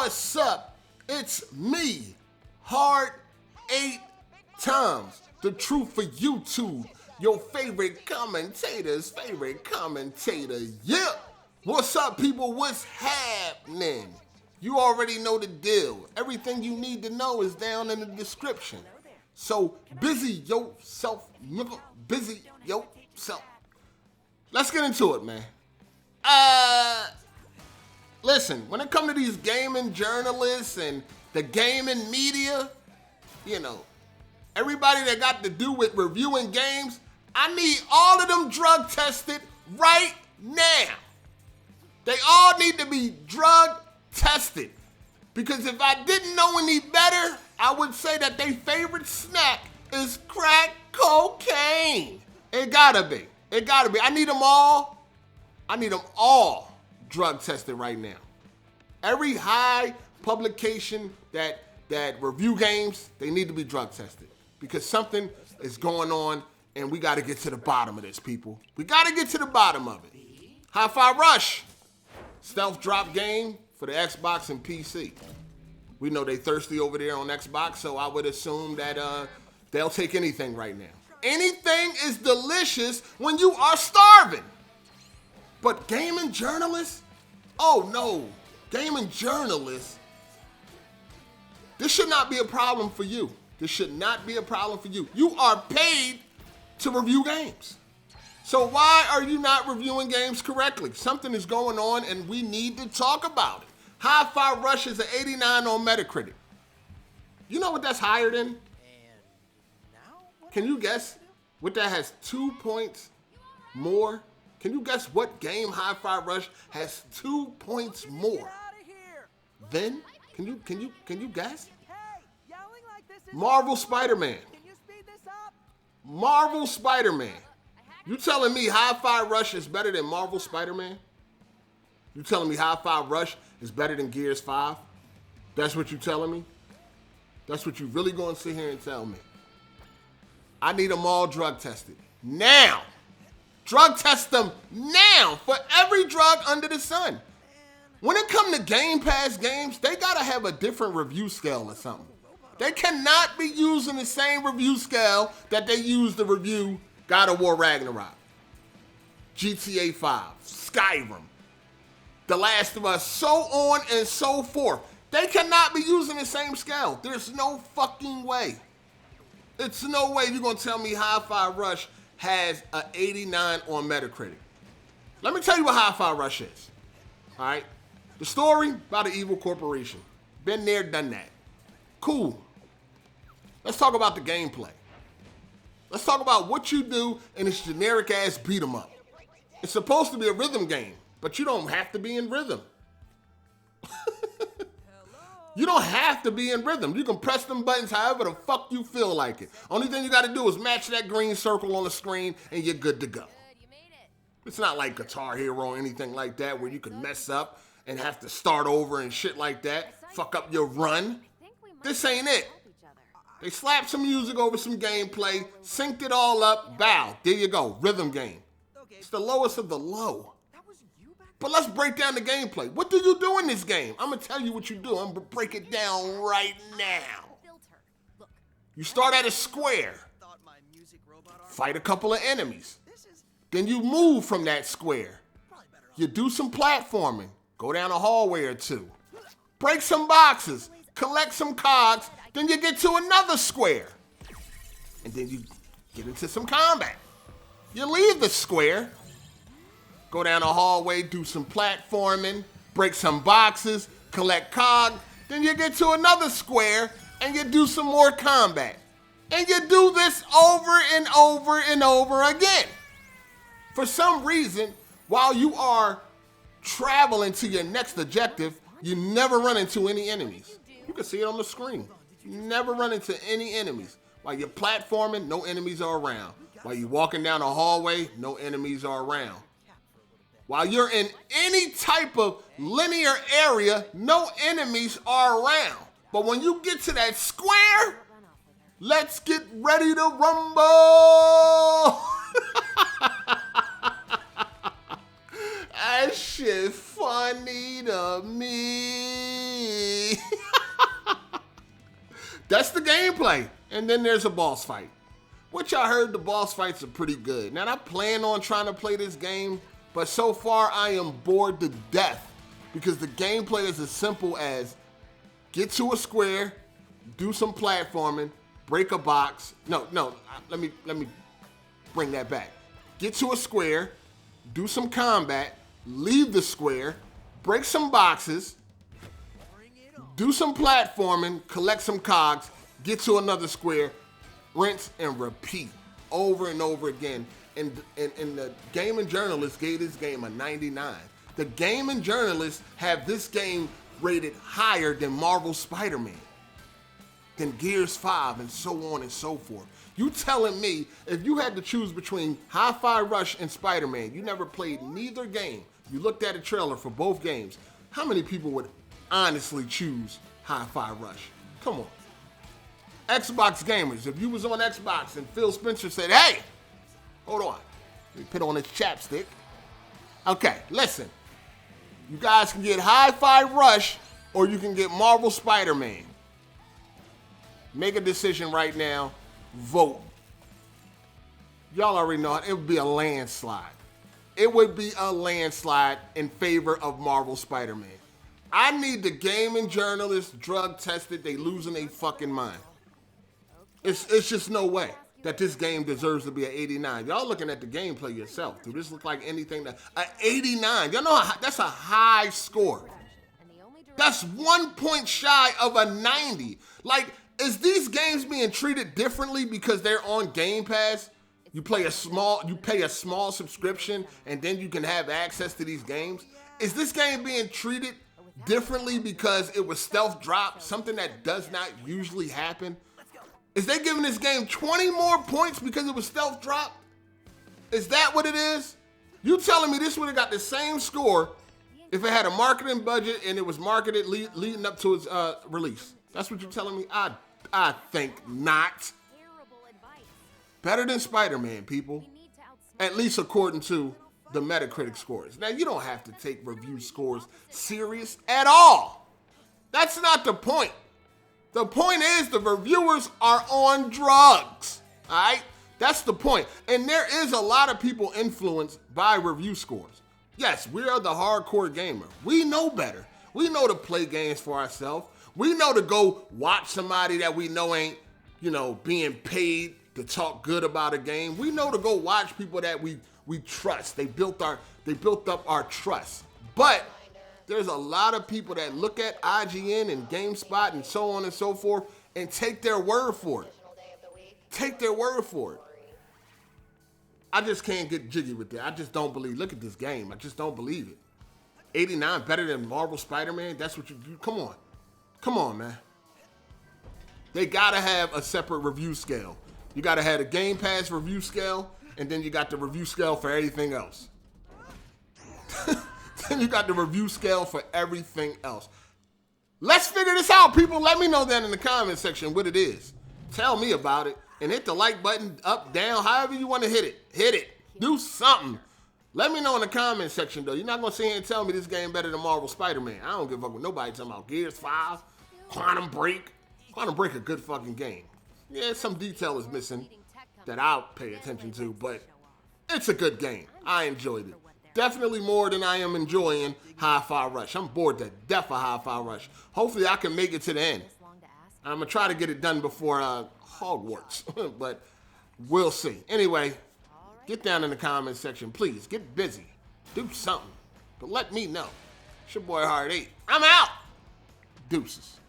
What's up? It's me, Hard8times, the truth for YouTube, your favorite commentator's favorite commentator. Yeah! What's up, people? What's happening? You already know the deal. Everything you need to know is down in the description. So busy yourself, nigga. Busy yourself. Let's get into it, man. Listen, when it comes to these gaming journalists and the gaming media, you know, everybody that got to do with reviewing games, I need all of them drug tested right now. They all need to be drug tested. Because if I didn't know any better, I would say that their favorite snack is crack cocaine. It gotta be. It gotta be. I need them all drug tested right now. Every high publication that review games, they need to be drug tested. Because something is going on and we gotta get to the bottom of this, people. We gotta get to the bottom of it. Hi-Fi Rush, stealth drop game for the Xbox and PC. We know they thirsty over there on Xbox, so I would assume that they'll take anything right now. Anything is delicious when you are starving. But gaming journalists? Oh no, gaming journalists. This should not be a problem for you. This should not be a problem for you. You are paid to review games. So why are you not reviewing games correctly? Something is going on and we need to talk about it. Hi-Fi Rush is an 89 on Metacritic. You know what that's higher than? Can you guess what that has 2 points more? Can you guess what game Hi-Fi Rush has 2 points more? Then, can you guess? Marvel Spider-Man. Marvel Spider-Man. You telling me Hi-Fi Rush is better than Marvel Spider-Man? You telling me Hi-Fi Rush is better than Gears 5? That's what you telling me? That's what you really gonna sit here and tell me? I need them all drug tested. Now! Drug test them now for every drug under the sun. When it comes to Game Pass games, they gotta have a different review scale or something. They cannot be using the same review scale that they use to review God of War Ragnarok, GTA 5, Skyrim, The Last of Us, so on and so forth. They cannot be using the same scale. There's no fucking way. It's no way you're gonna tell me Hi-Fi Rush has an 89 on Metacritic. Let me tell you what Hi-Fi Rush is, all right? The story about an evil corporation. Been there, done that. Cool. Let's talk about the gameplay. Let's talk about what you do in this generic ass beat 'em up. It's supposed to be a rhythm game, but you don't have to be in rhythm. You don't have to be in rhythm. You can press them buttons however the fuck you feel like it. Only thing you gotta do is match that green circle on the screen and you're good to go. It's not like Guitar Hero or anything like that where you can mess up and have to start over and shit like that. Fuck up your run. This ain't it. They slapped some music over some gameplay, synced it all up, bow, there you go, rhythm game. It's the lowest of the low. But let's break down the gameplay. What do you do in this game? I'm gonna tell you what you do. I'm gonna break it down right now. You start at a square, fight a couple of enemies. Then you move from that square. You do some platforming, go down a hallway or two, break some boxes, collect some cogs, then you get to another square. And then you get into some combat. You leave the square, go down a hallway, do some platforming, break some boxes, collect cogs, then you get to another square and you do some more combat. And you do this over and over and over again. For some reason, while you are traveling to your next objective, you never run into any enemies. You can see it on the screen. You never run into any enemies. While you're platforming, no enemies are around. While you're walking down a hallway, no enemies are around. While you're in any type of linear area, no enemies are around. But when you get to that square, let's get ready to rumble. That shit funny to me. gameplay. And then there's a boss fight, which I heard the boss fights are pretty good. Now, I plan on trying to play this game, but so far I am bored to death because the gameplay is as simple as get to a square, do some platforming, break a box. No, let me bring that back. Get to a square, do some combat, leave the square, break some boxes, do some platforming, collect some cogs, get to another square, rinse and repeat over and over again. And the Gaming Journalist gave this game a 99. The Gaming Journalists have this game rated higher than Marvel Spider-Man, than Gears 5, and so on and so forth. You telling me if you had to choose between Hi-Fi Rush and Spider-Man, you never played neither game, you looked at a trailer for both games, how many people would honestly choose Hi-Fi Rush? Come on. Xbox gamers, if you was on Xbox and Phil Spencer said, hey, hold on, let me put on his chapstick. Okay, listen. You guys can get Hi-Fi Rush or you can get Marvel Spider-Man. Make a decision right now. Vote. Y'all already know it would be a landslide. It would be a landslide in favor of Marvel Spider-Man. I need the Gaming Journalists drug tested. They losing their fucking mind. It's just no way that this game deserves to be an 89. Y'all looking at the gameplay yourself. Do this look like anything that... An 89. Y'all know that's a high score. That's 1 point shy of a 90. Like, is these games being treated differently because they're on Game Pass? You pay a small subscription and then you can have access to these games. Is this game being treated differently because it was stealth dropped, something that does not usually happen? Is they giving this game 20 more points because it was stealth dropped? Is that what it is? You telling me this would have got the same score if it had a marketing budget and it was marketed leading up to its release? That's what you're telling me? I think not. Better than Spider-Man, people. At least according to the Metacritic scores. Now, you don't have to take review scores serious at all. That's not the point. The point is the reviewers are on drugs, all right? That's the point. And there is a lot of people influenced by review scores. Yes, we are the hardcore gamer. We know better. We know to play games for ourselves. We know to go watch somebody that we know ain't, being paid to talk good about a game. We know to go watch people that we trust. They built up our trust. But there's a lot of people that look at IGN and GameSpot and so on and so forth and take their word for it. Take their word for it. I just can't get jiggy with that. I just don't believe. Look at this game. I just don't believe it. 89 better than Marvel Spider-Man? That's what you do. Come on. Come on, man. They gotta have a separate review scale. You gotta have a Game Pass review scale, and then you got the review scale for everything else. Then you got the review scale for everything else. Let's figure this out, people. Let me know that in the comment section what it is. Tell me about it. And hit the like button, up, down, however you want to hit it. Hit it. Do something. Let me know in the comment section, though. You're not going to sit here and tell me this game better than Marvel Spider-Man. I don't give a fuck with nobody talking about Gears 5, Quantum Break. Quantum Break a good fucking game. Yeah, some detail is missing that I'll pay attention to, but it's a good game. I enjoyed it. Definitely more than I am enjoying Hi-Fi Rush. I'm bored to death of Hi-Fi Rush. Hopefully I can make it to the end. I'm going to try to get it done before Hogwarts, but we'll see. Anyway, get down in the comment section, please. Get busy. Do something. But let me know. It's your boy Hard8. I'm out. Deuces.